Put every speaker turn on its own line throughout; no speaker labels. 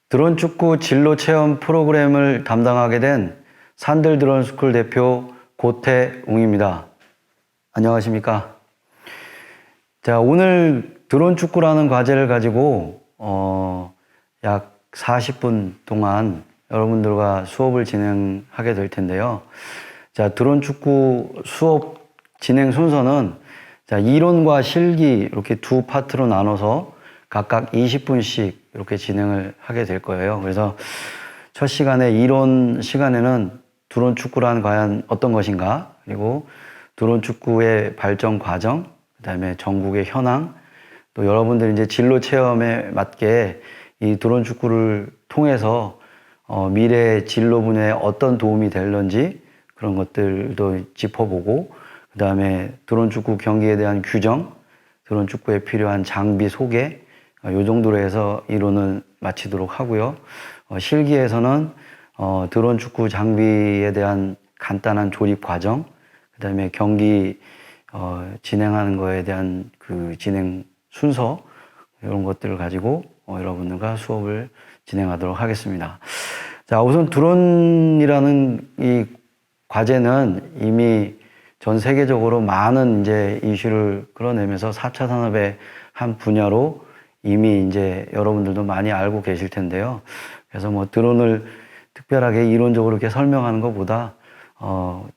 드론 축구 진로 체험 프로그램을 담당하게 된 산들 드론 스쿨 대표 고태웅입니다. 안녕하십니까? 자, 오늘 드론 축구라는 과제를 가지고 약 40분 동안 여러분들과 수업을 진행하게 될 텐데요. 자, 드론 축구 수업 진행 순서는 자, 이론과 실기 이렇게 두 파트로 나눠서 각각 20분씩 이렇게 진행을 하게 될 거예요. 그래서 첫 시간에 이론 시간에는 드론 축구란 과연 어떤 것인가, 그리고 드론 축구의 발전 과정, 그다음에 전국의 현황, 또 여러분들이 이제 진로 체험에 맞게 이 드론 축구를 통해서 미래 진로 분야에 어떤 도움이 될런지 그런 것들도 짚어보고, 그다음에 드론 축구 경기에 대한 규정, 드론 축구에 필요한 장비 소개, 이 정도로 해서 이론을 마치도록 하고요. 실기에서는 드론 축구 장비에 대한 간단한 조립 과정, 그다음에 경기 진행하는 거에 대한 그 진행 순서, 이런 것들을 가지고 여러분들과 수업을 진행하도록 하겠습니다. 자, 우선 드론이라는 이 과제는 이미 전 세계적으로 많은 이제 이슈를 끌어내면서 4차 산업의 한 분야로 이미 이제 여러분들도 많이 알고 계실 텐데요. 그래서 뭐 드론을 특별하게 이론적으로 이렇게 설명하는 것보다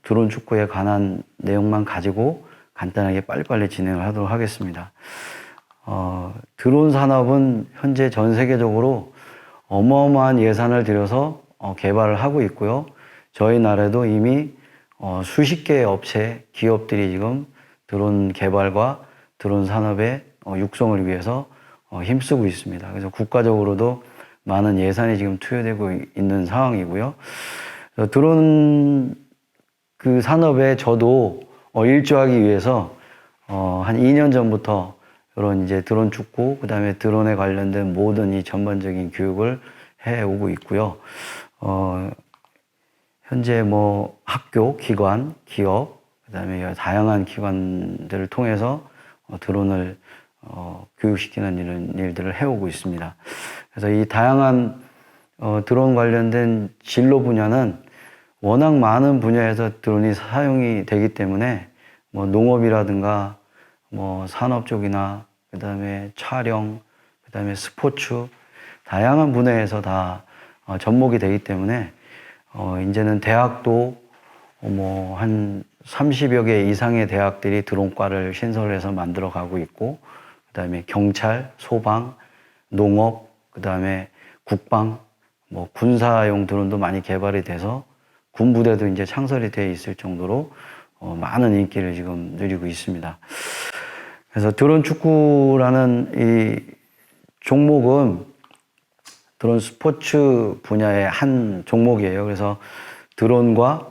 드론 축구에 관한 내용만 가지고 간단하게 빨리빨리 진행을 하도록 하겠습니다. 드론 산업은 현재 전 세계적으로 어마어마한 예산을 들여서 개발을 하고 있고요. 저희 나라에도 이미 수십 개의 업체, 기업들이 지금 드론 개발과 드론 산업의 육성을 위해서 힘쓰고 있습니다. 그래서 국가적으로도 많은 예산이 지금 투여되고 있는 상황이고요. 드론 그 산업에 저도 일조하기 위해서 한 2년 전부터 이런 이제 드론 축구, 그다음에 드론에 관련된 모든 이 전반적인 교육을 해오고 있고요. 현재 뭐 학교, 기관, 기업, 그다음에 다양한 기관들을 통해서 드론을 교육시키는 이런 일들을 해오고 있습니다. 그래서 이 다양한 드론 관련된 진로 분야는 워낙 많은 분야에서 드론이 사용이 되기 때문에 뭐 농업이라든가 뭐 산업 쪽이나 그다음에 촬영, 그다음에 스포츠, 다양한 분야에서 다 접목이 되기 때문에 이제는 대학도 뭐 한 30여 개 이상의 대학들이 드론과를 신설해서 만들어 가고 있고, 그다음에 경찰, 소방, 농업, 그다음에 국방, 뭐 군사용 드론도 많이 개발이 돼서 군부대도 이제 창설이 되어 있을 정도로 많은 인기를 지금 누리고 있습니다. 그래서 드론 축구라는 이 종목은 드론 스포츠 분야의 한 종목이에요. 그래서 드론과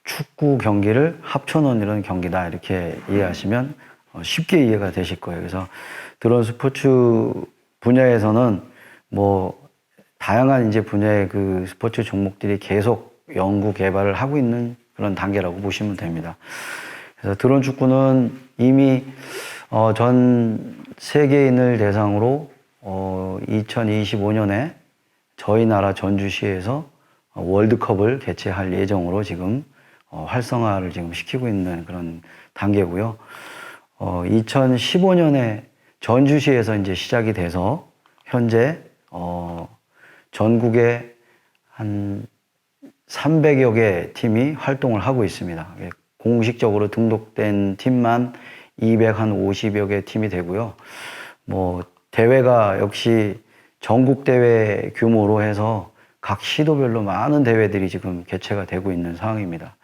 축구 경기를 합쳐놓은 이런 경기다, 이렇게 이해하시면 쉽게 이해가 되실 거예요. 그래서 드론 스포츠 분야에서는 뭐 다양한 이제 분야의 그 스포츠 종목들이 계속 연구 개발을 하고 있는 그런 단계라고 보시면 됩니다. 그래서 드론 축구는 이미 전 세계인을 대상으로 2025년에 저희 나라 전주시에서 월드컵을 개최할 예정으로 지금 활성화를 지금 시키고 있는 그런 단계고요. 2015년에 전주시에서 이제 시작이 돼서 현재 전국에 한 300여 개 팀이 활동을 하고 있습니다. 공식적으로 등록된 팀만 250여 개 팀이 되고요. 뭐 대회가 역시 전국 대회 규모로 해서 각 시도별로 많은 대회들이 지금 개최가 되고 있는 상황입니다.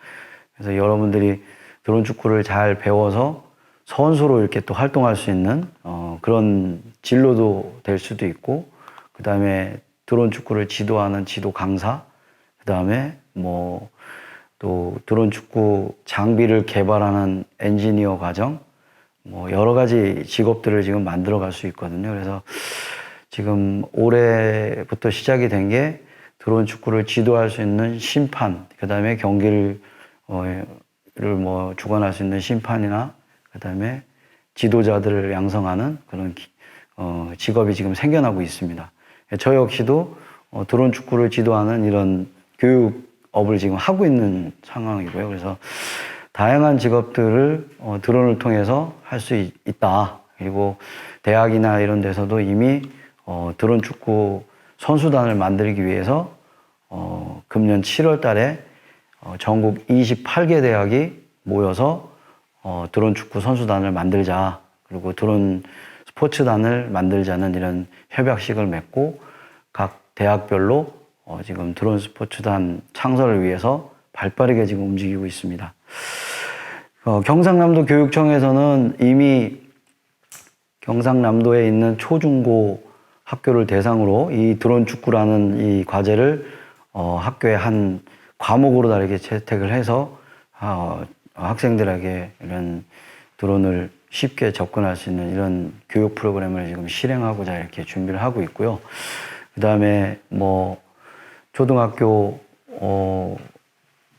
그래서 여러분들이 드론 축구를 잘 배워서 선수로 이렇게 또 활동할 수 있는 그런 진로도 될 수도 있고, 그 다음에 드론 축구를 지도하는 지도 강사, 그 다음에 뭐 또 드론 축구 장비를 개발하는 엔지니어 과정, 뭐 여러 가지 직업들을 지금 만들어 갈 수 있거든요. 그래서 지금 올해부터 시작이 된 게 드론 축구를 지도할 수 있는 심판, 그 다음에 경기를 뭐 주관할 수 있는 심판이나 그 다음에 지도자들을 양성하는 그런 직업이 지금 생겨나고 있습니다. 저 역시도 드론 축구를 지도하는 이런 교육업을 지금 하고 있는 상황이고요. 그래서 다양한 직업들을 드론을 통해서 할 수 있다. 그리고 대학이나 이런 데서도 이미 드론 축구 선수단을 만들기 위해서 금년 7월 달에 전국 28개 대학이 모여서 드론 축구 선수단을 만들자, 그리고 드론 스포츠단을 만들자는 이런 협약식을 맺고 각 대학별로 지금 드론 스포츠단 창설을 위해서 발빠르게 지금 움직이고 있습니다. 경상남도 교육청에서는 이미 경상남도에 있는 초중고 학교를 대상으로 이 드론 축구라는 이 과제를 학교의 한 과목으로 다 이렇게 채택을 해서 학생들에게 이런 드론을 쉽게 접근할 수 있는 이런 교육 프로그램을 지금 실행하고자 이렇게 준비를 하고 있고요. 그 다음에 뭐 초등학교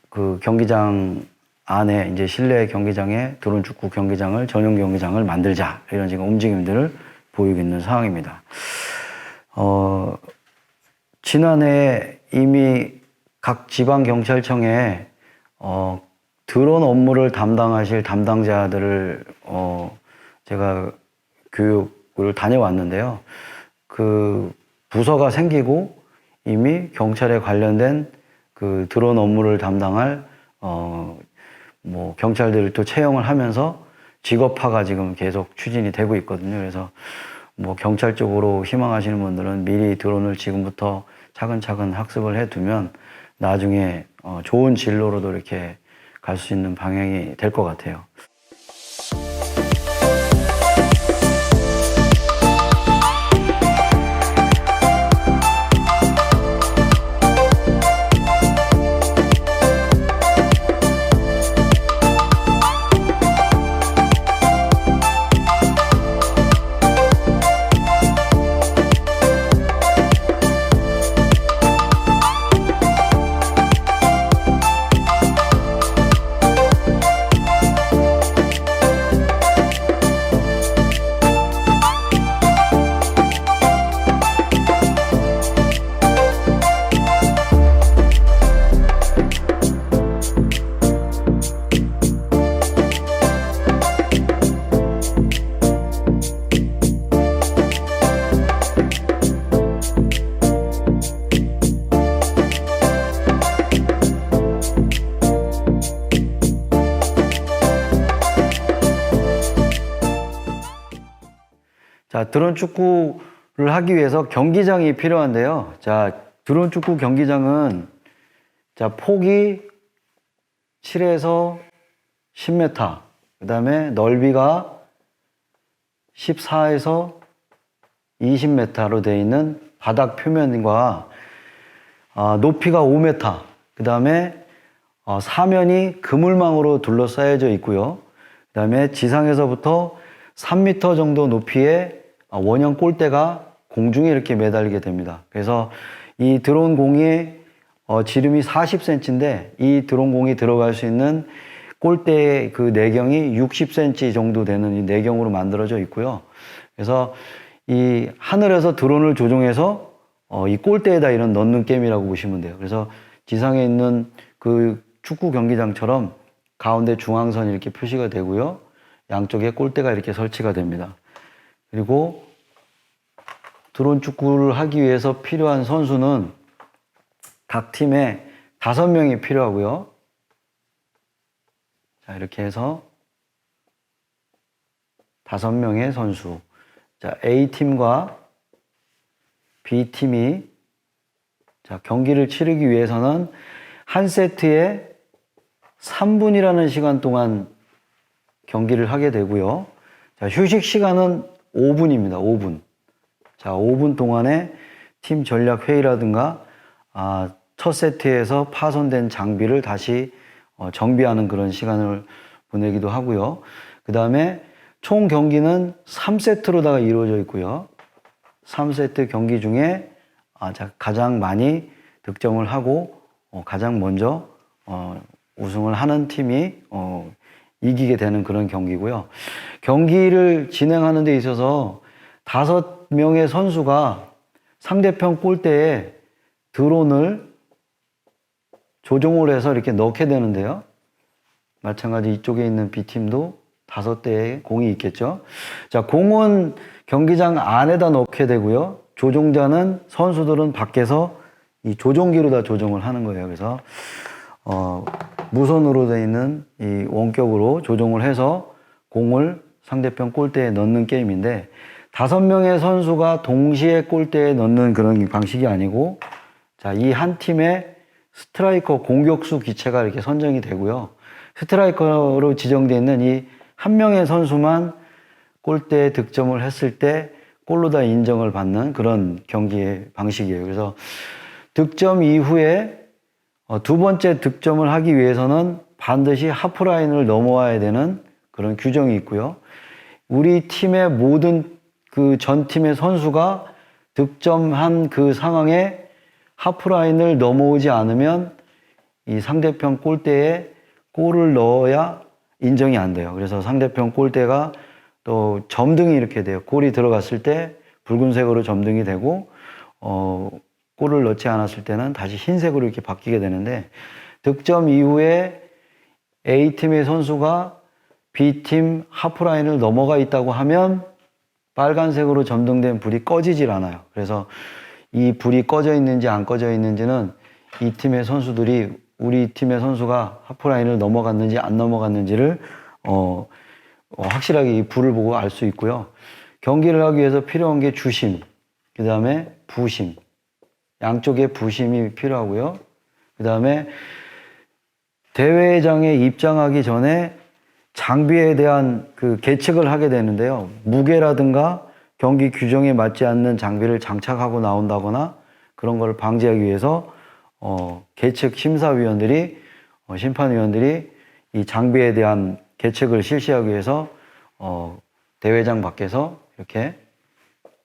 그 경기장 안에 이제 실내 경기장에 드론 축구 경기장을 전용 경기장을 만들자, 이런 지금 움직임들을 보이고 있는 상황입니다. 지난해 이미 각 지방 경찰청에 드론 업무를 담당하실 담당자들을 제가 교육을 다녀왔는데요. 그 부서가 생기고 이미 경찰에 관련된 그 드론 업무를 담당할 뭐 경찰들을 또 채용을 하면서 직업화가 지금 계속 추진이 되고 있거든요. 그래서 뭐 경찰 쪽으로 희망하시는 분들은 미리 드론을 지금부터 차근차근 학습을 해두면 나중에 좋은 진로로도 이렇게 갈 수 있는 방향이 될 것 같아요. 자, 드론 축구를 하기 위해서 경기장이 필요한데요. 자, 드론 축구 경기장은 자, 폭이 7에서 10m, 그 다음에 넓이가 14에서 20m로 되어 있는 바닥 표면과 높이가 5m, 그 다음에 사면이 그물망으로 둘러싸여져 있고요. 그 다음에 지상에서부터 3m 정도 높이의 원형 골대가 공중에 이렇게 매달리게 됩니다. 그래서 이 드론 공이 지름이 40cm인데 이 드론 공이 들어갈 수 있는 골대의 그 내경이 60cm 정도 되는 이 내경으로 만들어져 있고요. 그래서 이 하늘에서 드론을 조종해서 이 골대에다 이런 넣는 게임이라고 보시면 돼요. 그래서 지상에 있는 그 축구 경기장처럼 가운데 중앙선이 이렇게 표시가 되고요. 양쪽에 골대가 이렇게 설치가 됩니다. 그리고 드론 축구를 하기 위해서 필요한 선수는 각 팀에 5명이 필요하고요. 자, 이렇게 해서 5명의 선수. 자, A팀과 B팀이 자, 경기를 치르기 위해서는 한 세트에 3분이라는 시간 동안 경기를 하게 되고요. 자, 휴식 시간은 5분입니다. 5분. 자, 5분 동안에 팀 전략 회의라든가 첫 세트에서 파손된 장비를 다시 정비하는 그런 시간을 보내기도 하고요. 그 다음에 총 경기는 3세트로다가 이루어져 있고요. 3세트 경기 중에 가장 많이 득점을 하고 가장 먼저 우승을 하는 팀이 이기게 되는 그런 경기고요. 경기를 진행하는 데 있어서 5명의 선수가 상대편 골대에 드론을 조종을 해서 이렇게 넣게 되는데요. 마찬가지 이쪽에 있는 B팀도 5대의 공이 있겠죠. 자, 공은 경기장 안에다 넣게 되고요. 조종자는 선수들은 밖에서 이 조종기로 다 조종을 하는 거예요. 그래서 무선으로 되어 있는 이 원격으로 조종을 해서 공을 상대편 골대에 넣는 게임인데 5명의 선수가 동시에 골대에 넣는 그런 방식이 아니고 자, 이 한 팀에 스트라이커 공격수 기체가 이렇게 선정이 되고요. 스트라이커로 지정되어 있는 이 한 명의 선수만 골대에 득점을 했을 때 골로 다 인정을 받는 그런 경기의 방식이에요. 그래서 득점 이후에 두 번째 득점을 하기 위해서는 반드시 하프라인을 넘어와야 되는 그런 규정이 있고요. 우리 팀의 모든 그 전 팀의 선수가 득점한 그 상황에 하프라인을 넘어오지 않으면 이 상대편 골대에 골을 넣어야 인정이 안 돼요. 그래서 상대편 골대가 또 점등이 이렇게 돼요. 골이 들어갔을 때 붉은색으로 점등이 되고 골을 넣지 않았을 때는 다시 흰색으로 이렇게 바뀌게 되는데 득점 이후에 A팀의 선수가 B팀 하프라인을 넘어가 있다고 하면 빨간색으로 점등된 불이 꺼지질 않아요. 그래서 이 불이 꺼져 있는지 안 꺼져 있는지는 이 팀의 선수들이 우리 팀의 선수가 하프라인을 넘어갔는지 안 넘어갔는지를 확실하게 이 불을 보고 알 수 있고요. 경기를 하기 위해서 필요한 게 주심, 그 다음에 부심, 양쪽에 부심이 필요하고요. 그 다음에 대회장에 입장하기 전에 장비에 대한 그 계측을 하게 되는데요. 무게라든가 경기 규정에 맞지 않는 장비를 장착하고 나온다거나 그런 걸 방지하기 위해서 계측 심사위원들이 심판위원들이 이 장비에 대한 계측을 실시하기 위해서 대회장 밖에서 이렇게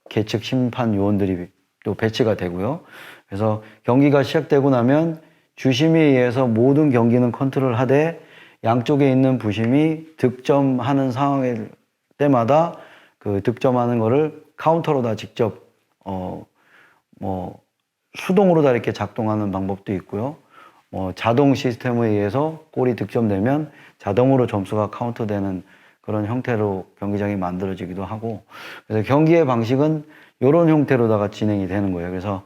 계측 심판위원들이 또 배치가 되고요. 그래서 경기가 시작되고 나면 주심에 의해서 모든 경기는 컨트롤하되 양쪽에 있는 부심이 득점하는 상황일 때마다 그 득점하는 거를 카운터로 다 직접 수동으로 다 이렇게 작동하는 방법도 있고요. 자동 시스템에 의해서 골이 득점되면 자동으로 점수가 카운트되는 그런 형태로 경기장이 만들어지기도 하고 그래서 경기의 방식은 이런 형태로다가 진행이 되는 거예요. 그래서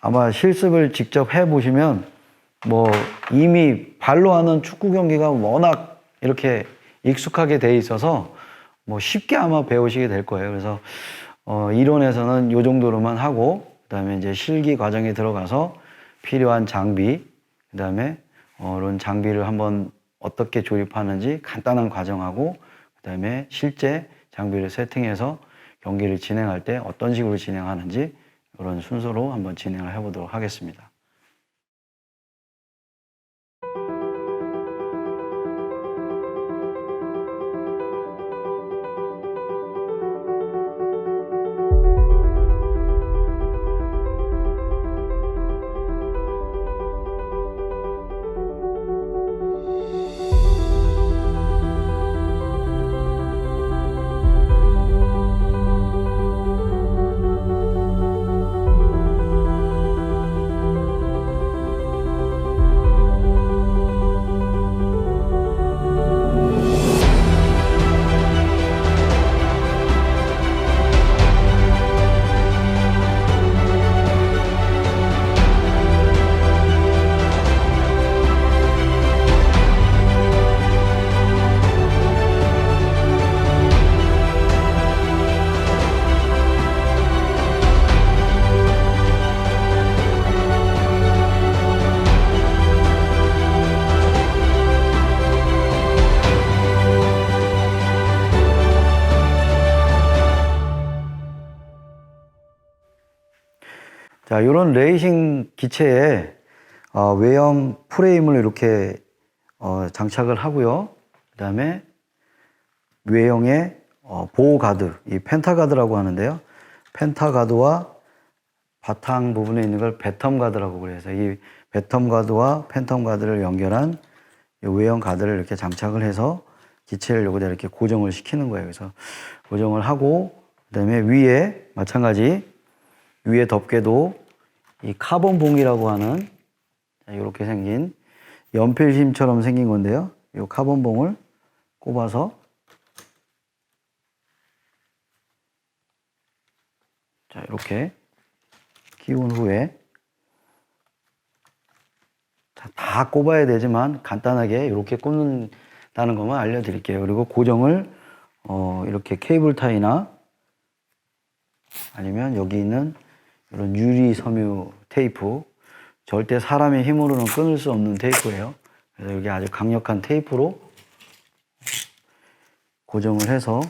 아마 실습을 직접 해보시면 이미 발로 하는 축구 경기가 워낙 이렇게 익숙하게 돼 있어서 쉽게 아마 배우시게 될 거예요. 그래서 이론에서는 이 정도로만 하고 그다음에 이제 실기 과정에 들어가서 필요한 장비, 그다음에 이런 장비를 한번 어떻게 조립하는지 간단한 과정하고 그다음에 실제 장비를 세팅해서 경기를 진행할 때 어떤 식으로 진행하는지 이런 순서로 한번 진행을 해보도록 하겠습니다. 자, 이런 레이싱 기체에 외형 프레임을 이렇게 장착을 하고요. 그 다음에 외형의 보호 가드, 이 펜타가드라고 하는데요. 펜타가드와 바탕 부분에 있는 걸 배텀 가드라고 그래서 이 배텀 가드와 팬텀 가드를 연결한 이 외형 가드를 이렇게 장착을 해서 기체를 여기다 이렇게 고정을 시키는 거예요. 그래서 고정을 하고 그다음에 위에 마찬가지 위에 덮개도 이 카본 봉이라고 하는 이렇게 생긴 연필심처럼 생긴 건데요. 이 카본 봉을 꼽아서 자, 이렇게 끼운 후에 자, 다 꼽아야 되지만 간단하게 이렇게 꼽는다는 것만 알려드릴게요. 그리고 고정을 이렇게 케이블 타이나 아니면 여기 있는 이런 유리 섬유 테이프, 절대 사람의 힘으로는 끊을 수 없는 테이프예요. 그래서 여기 아주 강력한 테이프로 고정을 해서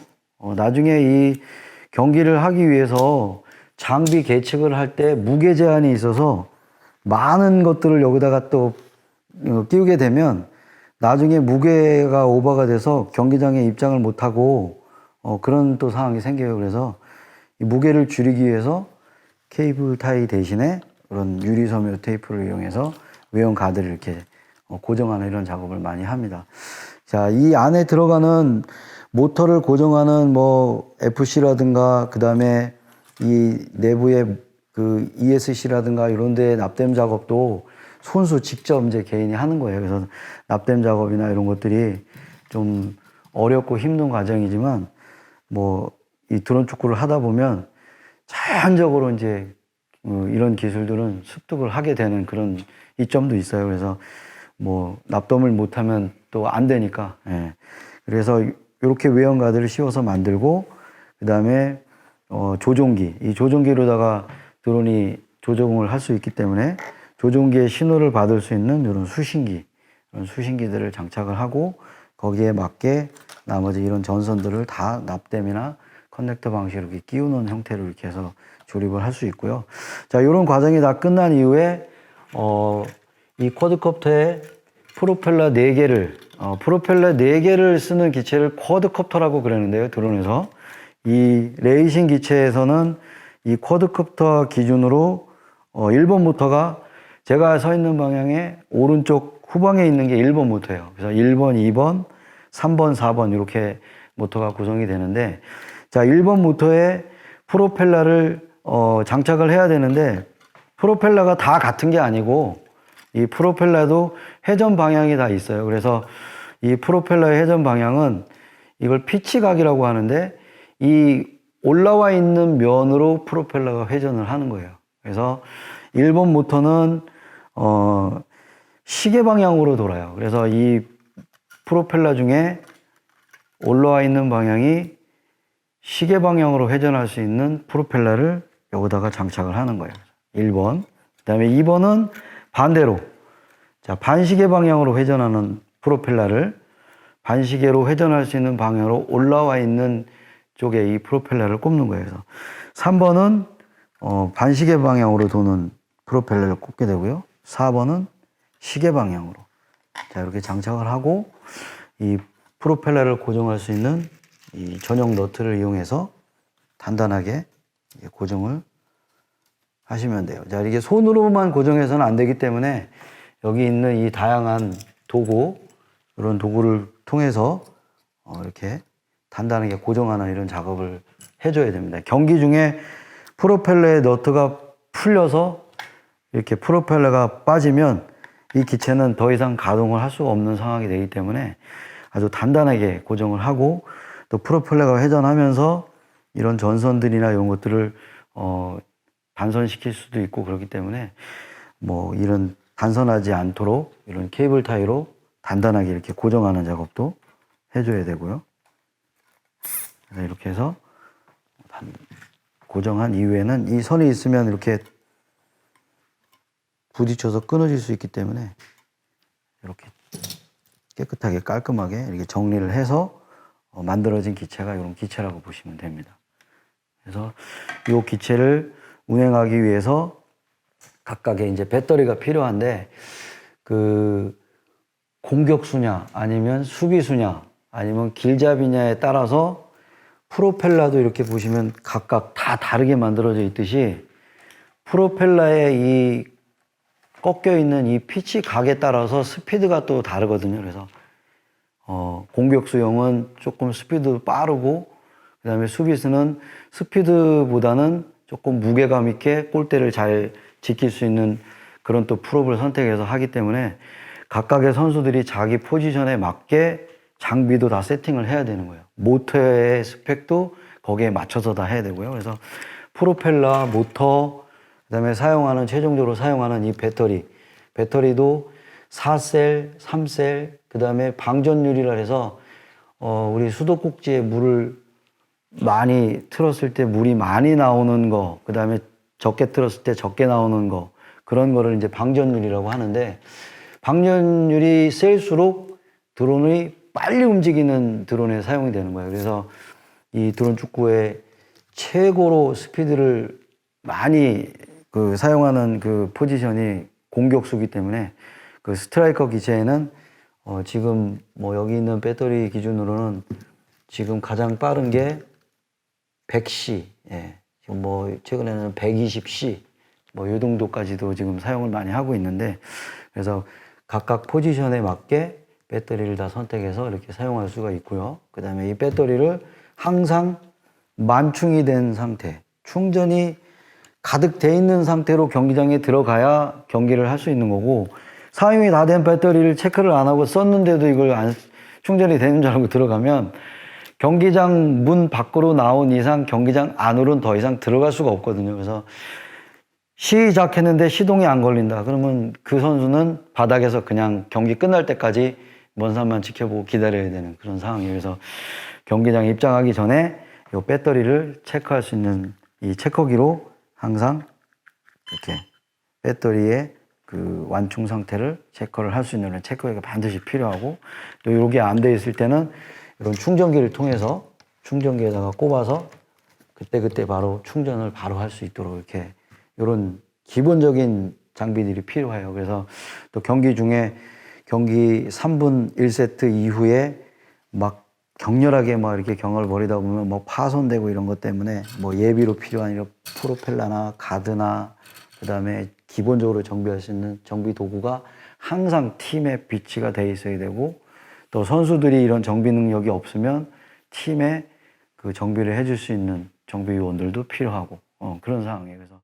나중에 이 경기를 하기 위해서 장비 계측을 할 때 무게 제한이 있어서 많은 것들을 여기다가 또 끼우게 되면 나중에 무게가 오버가 돼서 경기장에 입장을 못하고 그런 또 상황이 생겨요. 그래서 이 무게를 줄이기 위해서 케이블 타이 대신에 그런 유리섬유 테이프를 이용해서 외형 가드를 이렇게 고정하는 이런 작업을 많이 합니다. 자, 이 안에 들어가는 모터를 고정하는 뭐 FC라든가 그 다음에 이 내부에 그 ESC라든가 이런 데 납땜 작업도 손수 직접 이제 개인이 하는 거예요. 그래서 납땜 작업이나 이런 것들이 좀 어렵고 힘든 과정이지만 뭐 이 드론 축구를 하다 보면 자연적으로 이제 이런 기술들은 습득을 하게 되는 그런 이점도 있어요. 그래서 뭐 납땜을 못하면 또 안 되니까. 예. 그래서 이렇게 외형 가드를 씌워서 만들고 그 다음에 조종기, 이 조종기로다가 드론이 조종을 할 수 있기 때문에 조종기의 신호를 받을 수 있는 이런 수신기, 이런 수신기들을 장착을 하고 거기에 맞게 나머지 이런 전선들을 다 납땜이나 커넥터 방식으로 이렇게 끼우는 형태로 이렇게 해서 조립을 할 수 있고요. 자, 이런 과정이 다 끝난 이후에 이 쿼드콥터에 프로펠러 4개를 프로펠러 4개를 쓰는 기체를 쿼드콥터라고 그러는데요. 드론에서 이 레이싱 기체에서는 이 쿼드콥터 기준으로 1번 모터가 제가 서 있는 방향에 오른쪽 후방에 있는 게 1번 모터예요. 그래서 1번, 2번, 3번, 4번 이렇게 모터가 구성이 되는데 자, 1번 모터에 프로펠러를 장착을 해야 되는데 프로펠러가 다 같은 게 아니고 이 프로펠러도 회전 방향이 다 있어요. 그래서 이 프로펠러의 회전 방향은 이걸 피치각이라고 하는데 이 올라와 있는 면으로 프로펠러가 회전을 하는 거예요. 그래서 1번 모터는 시계 방향으로 돌아요. 그래서 이 프로펠러 중에 올라와 있는 방향이 시계 방향으로 회전할 수 있는 프로펠러를 여기다가 장착을 하는 거예요. 1번. 그 다음에 2번은 반대로. 자, 반시계 방향으로 회전하는 프로펠러를 반시계로 회전할 수 있는 방향으로 올라와 있는 쪽에 이 프로펠러를 꼽는 거예요. 그래서 3번은 반시계 방향으로 도는 프로펠러를 꼽게 되고요. 4번은 시계 방향으로. 자, 이렇게 장착을 하고 이 프로펠러를 고정할 수 있는 이 전용 너트를 이용해서 단단하게 고정을 하시면 돼요. 자, 이게 손으로만 고정해서는 안 되기 때문에 여기 있는 이 다양한 도구, 이런 도구를 통해서 이렇게 단단하게 고정하는 이런 작업을 해줘야 됩니다. 경기 중에 프로펠러의 너트가 풀려서 이렇게 프로펠러가 빠지면 이 기체는 더 이상 가동을 할 수가 없는 상황이 되기 때문에 아주 단단하게 고정을 하고 또 프로펠러가 회전하면서 이런 전선들이나 이런 것들을 단선시킬 수도 있고 그렇기 때문에 뭐 이런 단선하지 않도록 이런 케이블 타이로 단단하게 이렇게 고정하는 작업도 해줘야 되고요. 이렇게 해서 고정한 이후에는 이 선이 있으면 이렇게 부딪혀서 끊어질 수 있기 때문에 이렇게 깨끗하게 깔끔하게 이렇게 정리를 해서 만들어진 기체가 이런 기체라고 보시면 됩니다. 그래서 이 기체를 운행하기 위해서 각각의 이제 배터리가 필요한데 그 공격수냐 아니면 수비수냐 아니면 길잡이냐에 따라서 프로펠러도 이렇게 보시면 각각 다 다르게 만들어져 있듯이 프로펠러의 이 꺾여 있는 이 피치 각에 따라서 스피드가 또 다르거든요. 그래서 공격수용은 조금 스피드 빠르고 그다음에 수비수는 스피드보다는 조금 무게감 있게 골대를 잘 지킬 수 있는 그런 또 프롭을 선택해서 하기 때문에 각각의 선수들이 자기 포지션에 맞게 장비도 다 세팅을 해야 되는 거예요. 모터의 스펙도 거기에 맞춰서 다 해야 되고요. 그래서 프로펠러, 모터, 그다음에 최종적으로 사용하는 이 배터리도 4셀, 3셀, 그다음에 방전율이라 해서 우리 수도꼭지에 물을 많이 틀었을 때 물이 많이 나오는 거, 그다음에 적게 틀었을 때 적게 나오는 거, 그런 거를 이제 방전율이라고 하는데, 방전율이 셀수록 드론이 빨리 움직이는 드론에 사용이 되는 거예요. 그래서 이 드론 축구의 최고로 스피드를 많이 사용하는 그 포지션이 공격수기 때문에 그 스트라이커 기체에는 지금 뭐 여기 있는 배터리 기준으로는 지금 가장 빠른 게 100C, 예. 지금 뭐 최근에는 120C, 뭐 요 정도까지도 지금 사용을 많이 하고 있는데, 그래서 각각 포지션에 맞게 배터리를 다 선택해서 이렇게 사용할 수가 있고요. 그 다음에 이 배터리를 항상 만충이 된 상태, 충전이 가득 돼 있는 상태로 경기장에 들어가야 경기를 할 수 있는 거고, 사용이 다 된 배터리를 체크를 안 하고 썼는데도 이걸 충전이 되는 줄 알고 들어가면 경기장 문 밖으로 나온 이상 경기장 안으로는 더 이상 들어갈 수가 없거든요. 그래서 시작했는데 시동이 안 걸린다. 그러면 그 선수는 바닥에서 그냥 경기 끝날 때까지 먼 산만 지켜보고 기다려야 되는 그런 상황이에요. 그래서 경기장에 입장하기 전에 이 배터리를 체크할 수 있는 이 체커기로 항상 이렇게 배터리의 그 완충 상태를 체크를 할 수 있는 체커기가 반드시 필요하고, 또 이게 안 돼 있을 때는 이런 충전기를 통해서 충전기에다가 꼽아서 그때 바로 충전을 바로 할 수 있도록 이렇게 이런 기본적인 장비들이 필요해요. 그래서 또 경기 중에 경기 3분 1세트 이후에 막 격렬하게 막 이렇게 경을 벌이다 보면 뭐 파손되고 이런 것 때문에 뭐 예비로 필요한 이런 프로펠러나 가드나 그다음에 기본적으로 정비할 수 있는 정비 도구가 항상 팀에 비치가 돼 있어야 되고, 또 선수들이 이런 정비 능력이 없으면 팀에 그 정비를 해줄 수 있는 정비요원들도 필요하고 그런 상황이에요. 그래서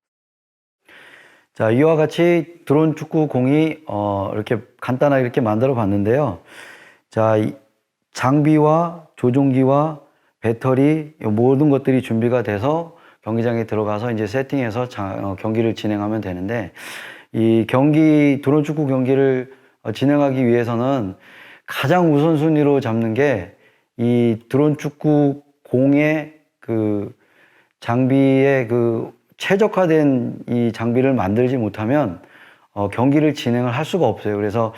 자, 이와 같이 드론 축구 공이 이렇게 간단하게 이렇게 만들어 봤는데요. 자, 장비와 조종기와 배터리 모든 것들이 준비가 돼서 경기장에 들어가서 이제 세팅해서 경기를 진행하면 되는데, 이 드론 축구 경기를 진행하기 위해서는 가장 우선순위로 잡는 게 이 드론 축구 공의 그 장비의 그 최적화된 이 장비를 만들지 못하면 경기를 진행을 할 수가 없어요. 그래서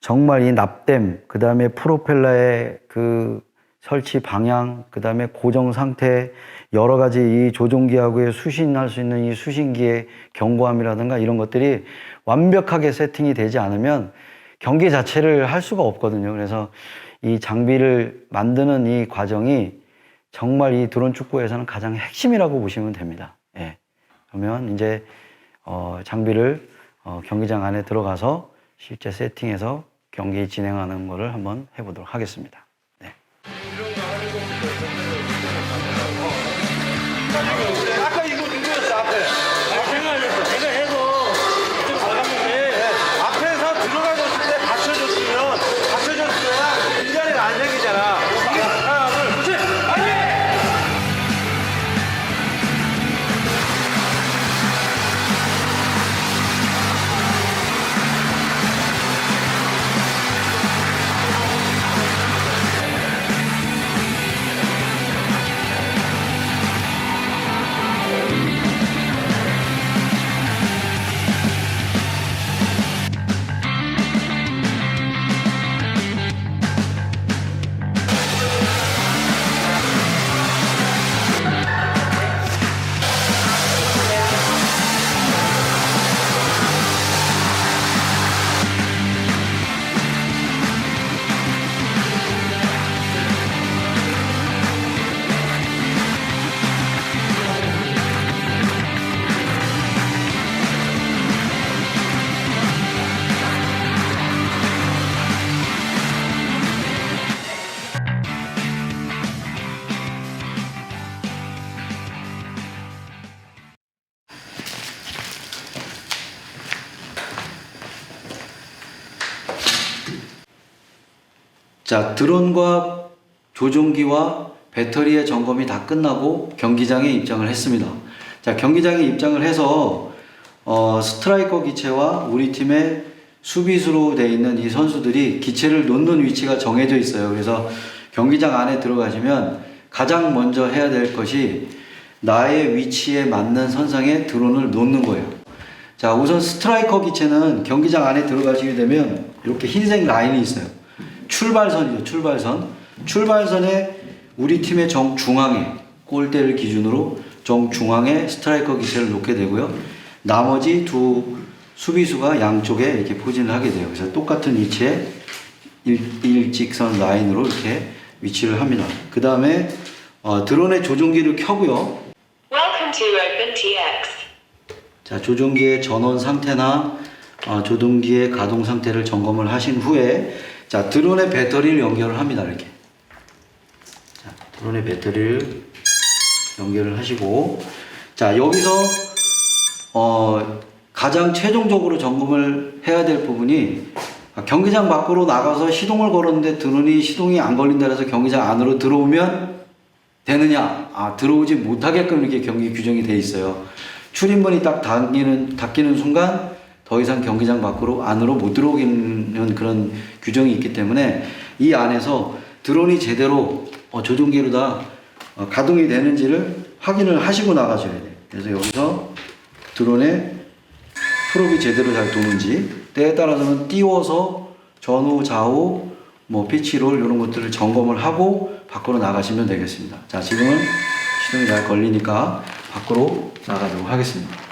정말 이 납땜, 그 다음에 프로펠러의 그 설치 방향, 그 다음에 고정 상태, 여러 가지 이 조종기하고의 수신할 수 있는 이 수신기의 견고함이라든가 이런 것들이 완벽하게 세팅이 되지 않으면 경기 자체를 할 수가 없거든요. 그래서 이 장비를 만드는 이 과정이 정말 이 드론 축구에서는 가장 핵심이라고 보시면 됩니다. 예. 그러면 이제 장비를 경기장 안에 들어가서 실제 세팅해서 경기 진행하는 거를 한번 해보도록 하겠습니다. 네.
아까 이거 누구였어 앞에? 제가 해서 좀 받았는데 앞에서 들어가줬을 때 받쳐줬어야 빈자리가 안 생기잖아. 하나 둘 셋. 아니!
자, 드론과 조종기와 배터리의 점검이 다 끝나고 경기장에 입장을 했습니다. 자, 경기장에 입장을 해서 스트라이커 기체와 우리 팀의 수비수로 되어 있는 이 선수들이 기체를 놓는 위치가 정해져 있어요. 그래서 경기장 안에 들어가시면 가장 먼저 해야 될 것이 나의 위치에 맞는 선상에 드론을 놓는 거예요. 자, 우선 스트라이커 기체는 경기장 안에 들어가시게 되면 이렇게 흰색 라인이 있어요. 출발선이죠, 출발선. 출발선에 우리 팀의 정중앙에, 골대를 기준으로 정중앙에 스트라이커 기체를 놓게 되고요. 나머지 두 수비수가 양쪽에 이렇게 포진을 하게 돼요. 그래서 똑같은 위치에 일직선 라인으로 이렇게 위치를 합니다. 그 다음에 드론의 조종기를 켜고요.
Welcome to OpenTX.
자, 조종기의 전원 상태나 조종기의 가동 상태를 점검을 하신 후에 자, 드론의 배터리를 연결을 합니다. 이렇게. 자, 드론의 배터리를 연결을 하시고 자, 여기서 가장 최종적으로 점검을 해야 될 부분이 경기장 밖으로 나가서 시동을 걸었는데 드론이 시동이 안 걸린다 해서 경기장 안으로 들어오면 되느냐? 들어오지 못하게끔 이렇게 경기 규정이 돼 있어요. 출입문이 딱 닫히는 순간 더 이상 경기장 밖으로 안으로 못 들어오기는 그런 규정이 있기 때문에 이 안에서 드론이 제대로 조종기로 다 가동이 되는지를 확인을 하시고 나가셔야 돼요. 그래서 여기서 드론의 프롭이 제대로 잘 도는지 때에 따라서는 띄워서 전후 좌우 피치롤 이런 것들을 점검을 하고 밖으로 나가시면 되겠습니다. 자, 지금은 시동이 잘 걸리니까 밖으로 나가도록 하겠습니다.